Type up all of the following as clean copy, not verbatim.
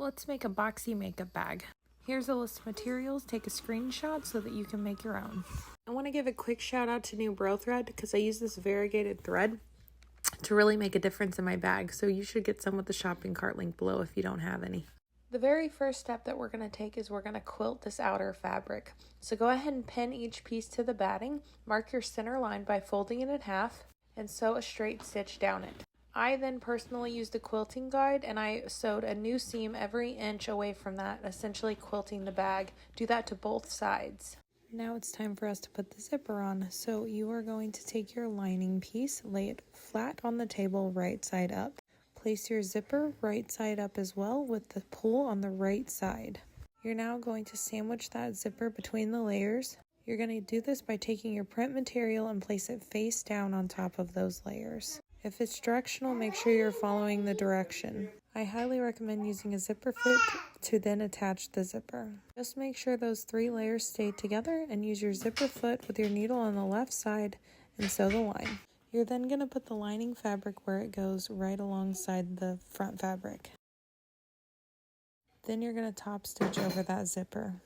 Let's make a boxy makeup bag. Here's a list of materials. Take a screenshot so that you can make your own. I want to give a quick shout out to New Bro Thread because I use this variegated thread to really make a difference in my bag. So you should get some with the shopping cart link below if you don't have any. The very first step that we're going to take is we're going to quilt this outer fabric. So go ahead and pin each piece to the batting. Mark your center line by folding it in half and sew a straight stitch down it. I then personally used a quilting guide and I sewed a new seam every inch away from that, essentially quilting the bag. Do that to both sides. Now it's time for us to put the zipper on. So you are going to take your lining piece, lay it flat on the table right side up. Place your zipper right side up as well with the pull on the right side. You're now going to sandwich that zipper between the layers. You're going to do this by taking your print material and place it face down on top of those layers. If it's directional, make sure you're following the direction. I highly recommend using a zipper foot to then attach the zipper. Just make sure those 3 layers stay together and use your zipper foot with your needle on the left side and sew the line. You're then going to put the lining fabric where it goes right alongside the front fabric. Then you're going to top stitch over that zipper.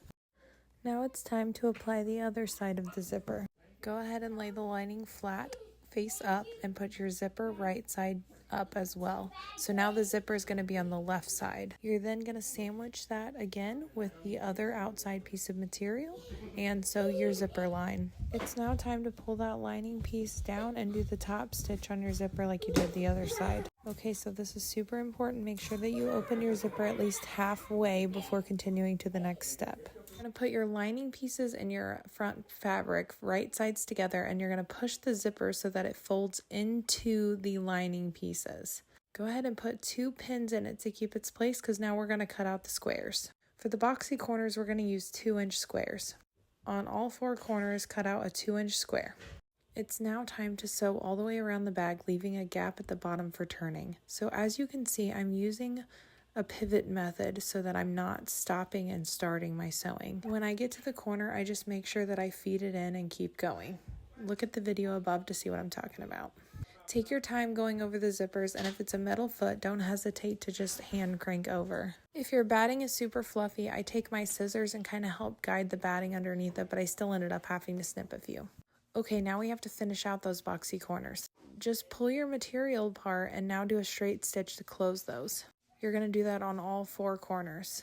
Now it's time to apply the other side of the zipper. Go ahead and lay the lining flat, face up, and put your zipper right side up as well. So now the zipper is going to be on the left side. You're then going to sandwich that again with the other outside piece of material and sew your zipper line. It's now time to pull that lining piece down and do the top stitch on your zipper like you did the other side. Okay, so this is super important. Make sure that you open your zipper at least halfway before continuing to the next step. You're going to put your lining pieces and your front fabric right sides together, and you're going to push the zipper so that it folds into the lining pieces. Go ahead and put 2 pins in it to keep its place because now we're going to cut out the squares. For the boxy corners, we're going to use 2-inch squares. On all 4 corners, cut out a 2-inch square. It's now time to sew all the way around the bag, leaving a gap at the bottom for turning. So as you can see, I'm using a pivot method so that I'm not stopping and starting my sewing. When I get to the corner, I just make sure that I feed it in and keep going. Look at the video above to see what I'm talking about. Take your time going over the zippers, and if it's a metal foot, don't hesitate to just hand crank over. If your batting is super fluffy, I take my scissors and kind of help guide the batting underneath it, but I still ended up having to snip a few. Okay, now we have to finish out those boxy corners. Just pull your material apart and now do a straight stitch to close those. You're going to do that on all 4 corners.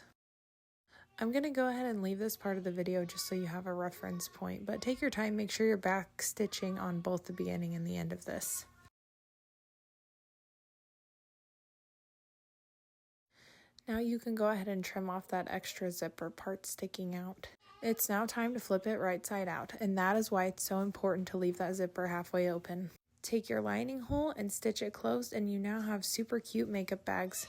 I'm going to go ahead and leave this part of the video just so you have a reference point, but take your time, make sure you're back stitching on both the beginning and the end of this. Now you can go ahead and trim off that extra zipper part sticking out. It's now time to flip it right side out, and that is why it's so important to leave that zipper halfway open. Take your lining hole and stitch it closed, and you now have super cute makeup bags.